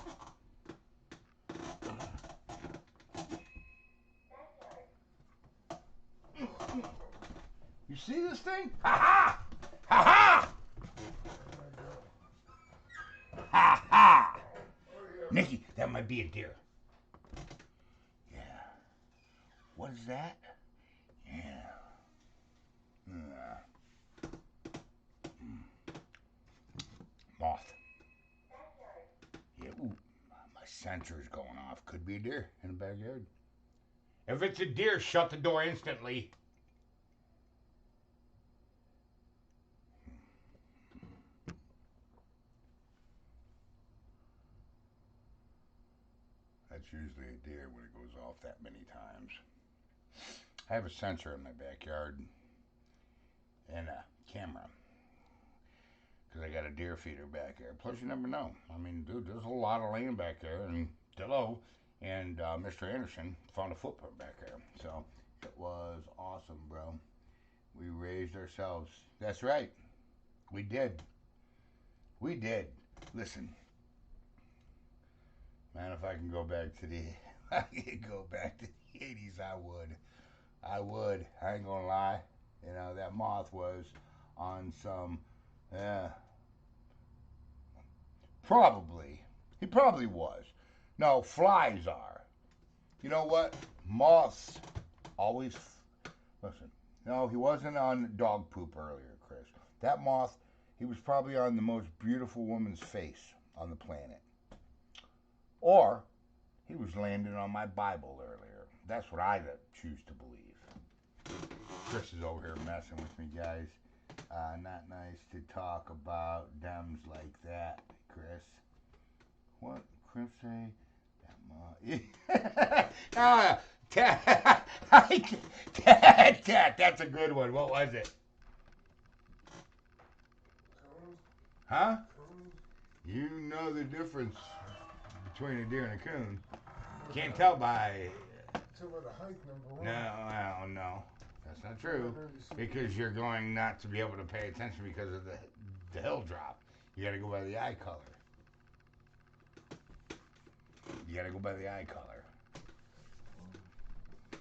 You see this thing? Ha ha! Ha ha! Ha ha! Nikki, that might be a deer. Yeah. What is that? Yeah. Moth. Yeah. Ooh, my sensor's going off. Could be a deer in the backyard. If it's a deer, shut the door instantly. That's usually a deer when it goes off that many times. I have a sensor in my backyard and a camera because I got a deer feeder back there. Plus, you never know. I mean, dude, there's a lot of land back there, and Dillo and Mr. Anderson found a footprint back there. So it was awesome, bro. We raised ourselves. That's right. We did. We did. Listen, man, if I can go back to the, I could go back to the 80s, I would. I would. I ain't gonna lie. You know, that moth was on some, yeah, probably. He probably was. No, flies are. You know what? Moths always, listen, no, he wasn't on dog poop earlier, Chris. That moth, he was probably on the most beautiful woman's face on the planet. Or he was landing on my Bible earlier. That's what I choose to believe. Chris is over here messing with me, guys. Not nice to talk about dems like that, Chris. What? Chris say? That's a good one. What was it? Huh? You know the difference between a deer and a coon. Can't tell by. Tell by the height, number one. No, no, that's not true. Because you're going not to be able to pay attention because of the hill drop. You got to go by the eye color. You got to go by the eye color. I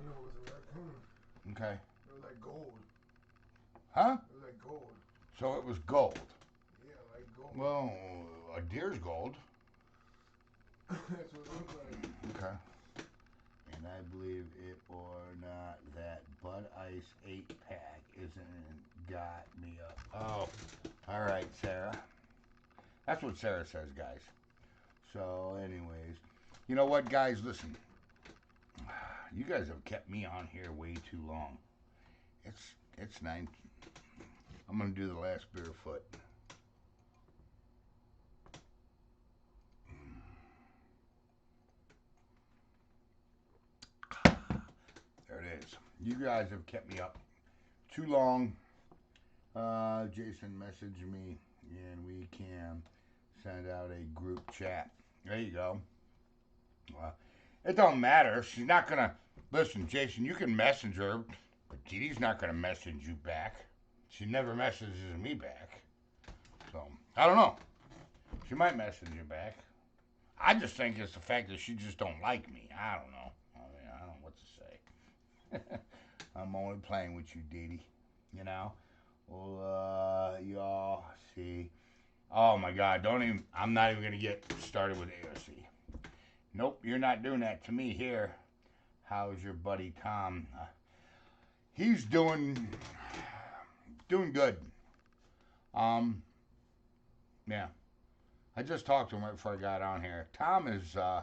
know it was a raccoon. Okay. It was like gold. Huh? It was like gold. So it was gold. Yeah, like gold. Well, a deer's gold. That's what it looked like. Okay. And I believe it or not that Bud Ice 8-pack isn't got me up. Oh, all right, Sarah. That's what Sarah says, guys. So, anyways, you know what, guys? Listen, you guys have kept me on here way too long. It's 9. I'm gonna do the last barefoot. There it is. You guys have kept me up too long. Jason messaged me, and we can send out a group chat. There you go. It don't matter. She's not gonna listen, Jason. You can message her, but Dee not gonna message you back. She never messages me back. So I don't know. She might message you back. I just think it's the fact that she just don't like me. I don't know. I mean, I don't know what to say. I'm only playing with you, Dee. You know. Well, y'all see. Oh my God! Don't even. I'm not even gonna get started with AOC. Nope, you're not doing that to me here. How's your buddy Tom? He's doing good. Yeah. I just talked to him right before I got on here. Tom is, yeah.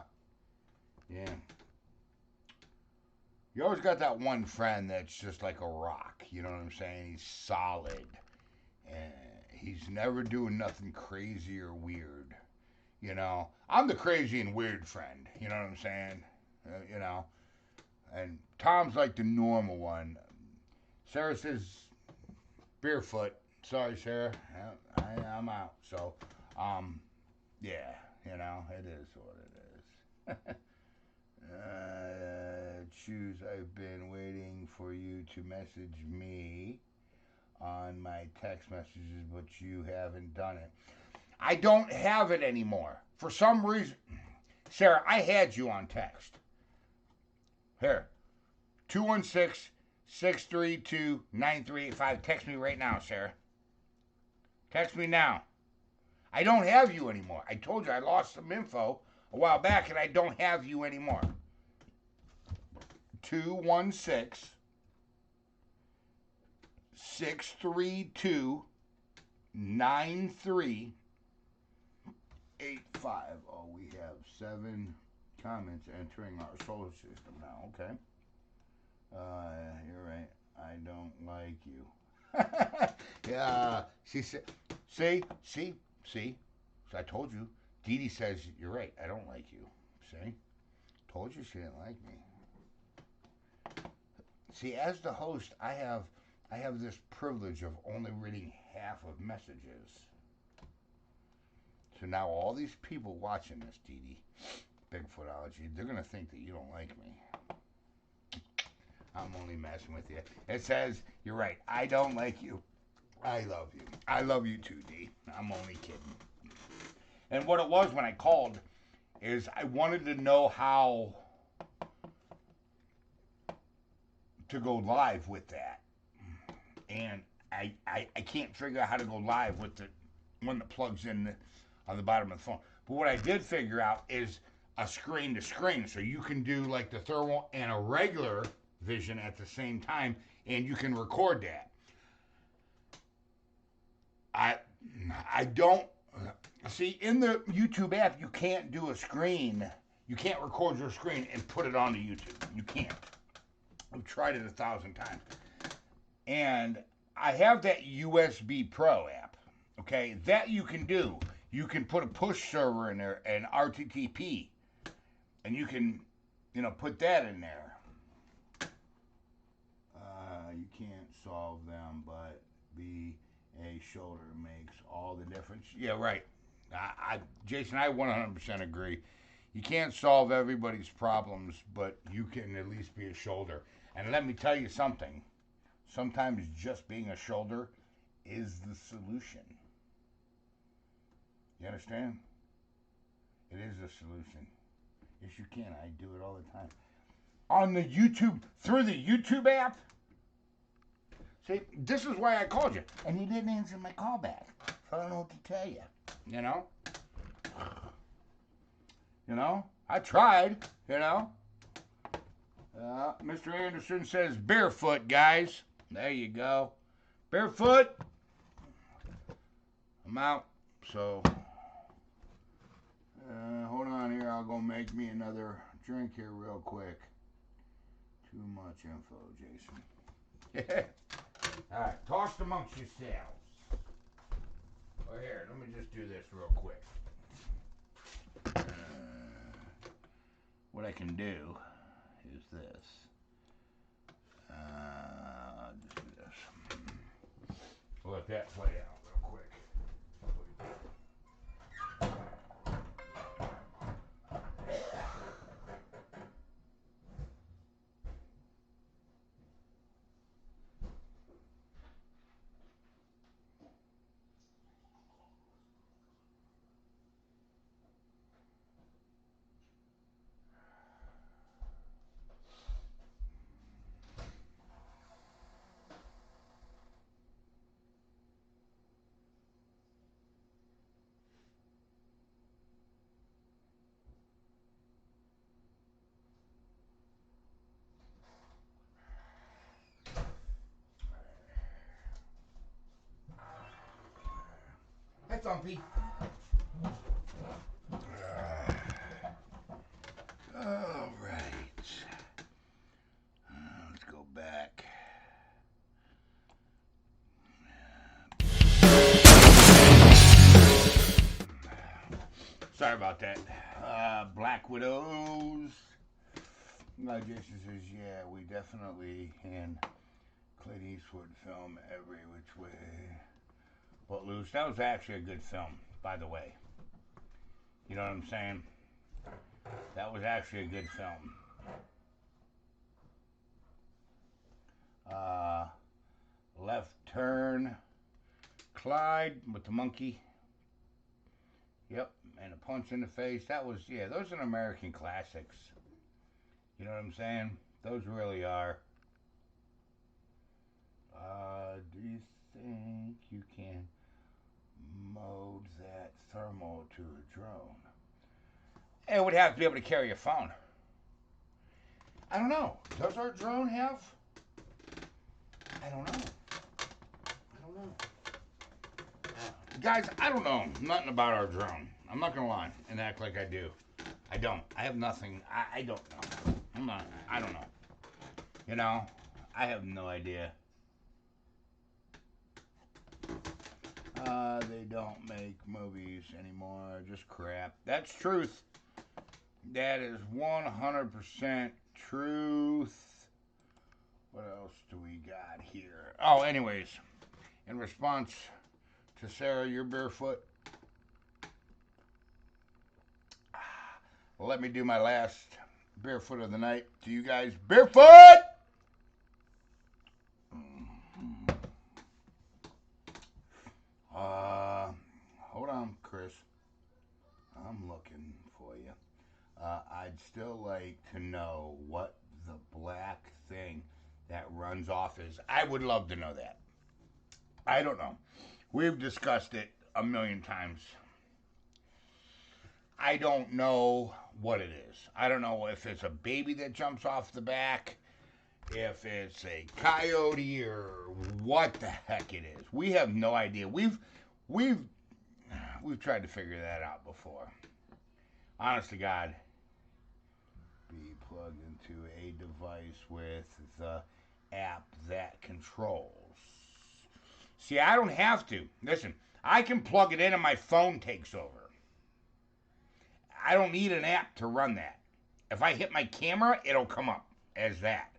You always got that one friend that's just like a rock. You know what I'm saying? He's solid. And he's never doing nothing crazy or weird. You know, I'm the crazy and weird friend. You know what I'm saying? You know, and Tom's like the normal one. Sarah says barefoot. sorry, Sarah. I'm out. So, yeah, you know, it is what it is. Choose. I've been waiting for you to message me on my text messages, but you haven't done it. I don't have it anymore. For some reason, Sarah, I had you on text. Here, 216-632-9385. Text me right now, Sarah. Text me now. I don't have you anymore. I told you I lost some info a while back and I don't have you anymore. 216-632-9385. Oh, we have 7 comments entering our solar system now. Okay. You're right. I don't like you. Yeah. She said, see. So I told you. Dee Dee says you're right. I don't like you. See? Told you she didn't like me. See, as the host, I have this privilege of only reading half of messages. So now all these people watching this, Dee Dee, Bigfootology, they're gonna think that you don't like me. I'm only messing with you. It says you're right. I don't like you. I love you. I love you too, Dee. I'm only kidding. And what it was when I called is I wanted to know how to go live with that. And I can't figure out how to go live with the one that plugs in on the bottom of the phone. But what I did figure out is a screen to screen. So you can do like the thermal and a regular vision at the same time, and you can record that. I don't see in the YouTube app you can't do a screen. You can't record your screen and put it onto YouTube. You can't. I've tried it 1,000 times. And I have that USB Pro app. Okay, that you can do. You can put a push server in there, an RTTP, and you can, put that in there. You can't solve them, but be a shoulder makes all the difference. Yeah, right. Jason, I 100% agree. You can't solve everybody's problems, but you can at least be a shoulder. And let me tell you something. Sometimes just being a shoulder is the solution. You understand? It is a solution. Yes, you can. I do it all the time. On the YouTube, through the YouTube app. See, this is why I called you. And you didn't answer my call back. So I don't know what to tell you. I tried, Mr. Anderson says barefoot, guys. There you go. Barefoot. I'm out. So, hold on here. I'll go make me another drink here real quick. Too much info, Jason. All right, tossed amongst yourselves. Oh, here, let me just do this real quick. What I can do is this. Just do this. We'll let that play out real quick. Hi, Thumpy. All right. Let's go back. Sorry about that. Black Widows. Jason says, yeah, we definitely can. Clint Eastwood film every which way. Footloose. That was actually a good film, by the way. You know what I'm saying? That was actually a good film. Left Turn, Clyde with the monkey. Yep, and a punch in the face. That was, yeah, those are American classics. You know what I'm saying? Those really are. Do you think you can mode that thermal to a drone? It would have to be able to carry a phone. I don't know. Does our drone have? I don't know. Guys, I don't know nothing about our drone. I'm not gonna lie and act like I do. I don't. I have nothing. I don't know. I don't know. You know, I have no idea. They don't make movies anymore. Just crap. That's truth. That is 100% truth. What else do we got here? Oh, anyways, in response to Sarah, you're barefoot. Let me do my last barefoot of the night to you guys. Barefoot! Hold on, Chris. I'm looking for you. I'd still like to know what the black thing that runs off is. I would love to know that. I don't know. We've discussed it a million times. I don't know what it is. I don't know if it's a baby that jumps off the back, if it's a coyote, or what the heck it is. We have no idea. We've tried to figure that out before. Honest to God, be plugged into a device with the app that controls. See, I don't have to. Listen, I can plug it in and my phone takes over. I don't need an app to run that. If I hit my camera, it'll come up as that.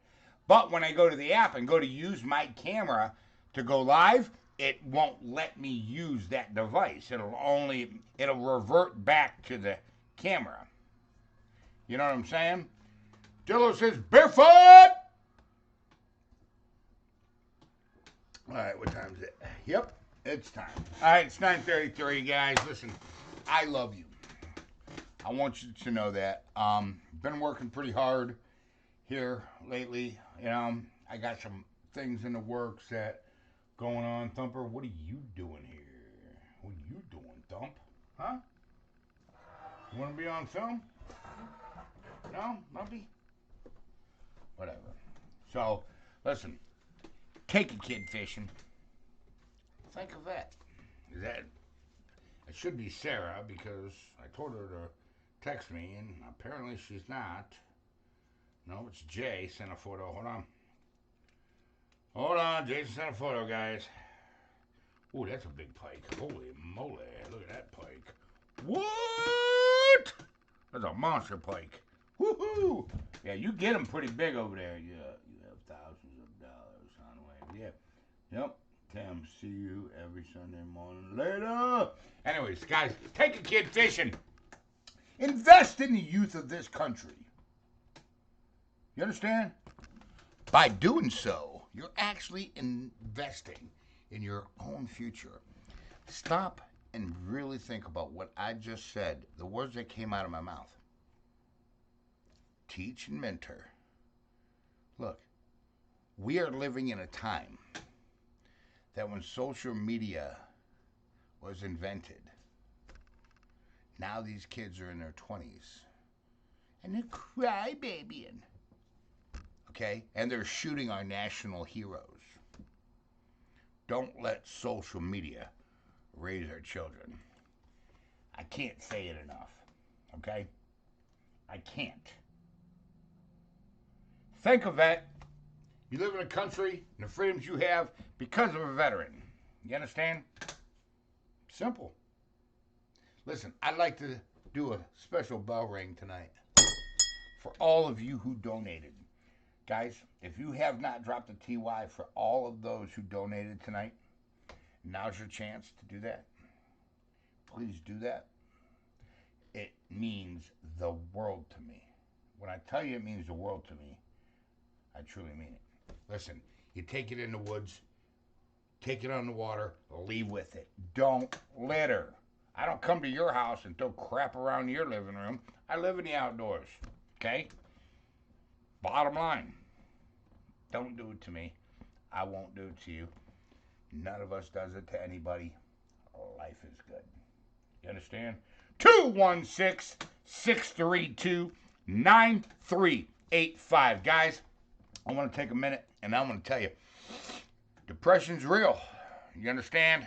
But when I go to the app and go to use my camera to go live, it won't let me use that device. It'll revert back to the camera. You know what I'm saying? Dillo says, barefoot! All right, what time is it? Yep, it's time. All right, it's 9:33, guys. Listen, I love you. I want you to know that. Been working pretty hard here lately. You know, I got some things in the works that going on. Thumper, what are you doing here? What are you doing, Thump? Huh? You want to be on film? No? Nobody? Whatever. So, listen. Take a kid fishing. Think of that. It should be Sarah because I told her to text me and apparently she's not. No, it's Jay sent a photo. Hold on. Jason sent a photo, guys. Ooh, that's a big pike. Holy moly. Look at that pike. What? That's a monster pike. Woohoo! Yeah, you get them pretty big over there. Yeah, you have thousands of dollars on the way. Yeah. Yep. Tim, see you every Sunday morning. Later. Anyways, guys, take a kid fishing. Invest in the youth of this country. You understand? By doing so, you're actually investing in your own future. Stop and really think about what I just said, the words that came out of my mouth. Teach and mentor. Look, we are living in a time that when social media was invented, now these kids are in their 20s and they're crybabying. Okay? And they're shooting our national heroes. Don't let social media raise our children. I can't say it enough. Okay? I can't. Think of that. You live in a country and the freedoms you have because of a veteran. You understand? Simple. Listen, I'd like to do a special bell ring tonight for all of you who donated. Guys, if you have not dropped a TY for all of those who donated tonight, Now's your chance to do that. Please do that. It means the world to me. When I tell you it means the world to me, I truly mean it. Listen, you take it in the woods, take it on the water, leave with it. Don't litter. I don't come to your house and throw crap around your living room. I live in the outdoors. Okay? Bottom line. Don't do it to me. I won't do it to you. None of us does it to anybody. Life is good. You understand? 216-632-9385. Guys, I want to take a minute and I'm going to tell you, depression's real. You understand?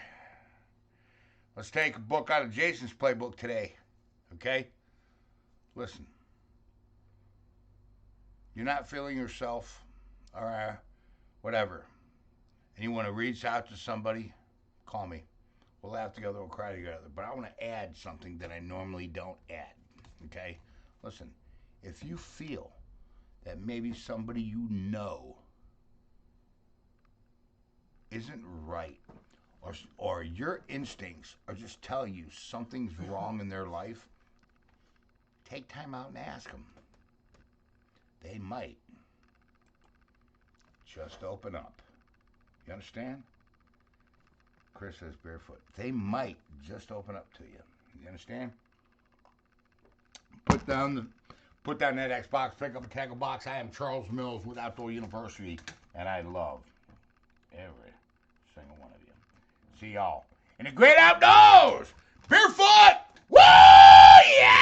Let's take a book out of Jason's playbook today. Okay? Listen. You're not feeling yourself or whatever, and you want to reach out to somebody, call me. We'll laugh together, we'll cry together. But I want to add something that I normally don't add. Okay? Listen, if you feel that maybe somebody you know isn't right, or your instincts are just telling you something's wrong in their life, take time out and ask them. They might just open up. You understand? Chris says barefoot. They might just open up to you. You understand? Put down that Xbox, pick up a tackle box. I am Charles Mills with Outdoor University, and I love every single one of you. See y'all in the great outdoors. Barefoot! Woo! Yeah!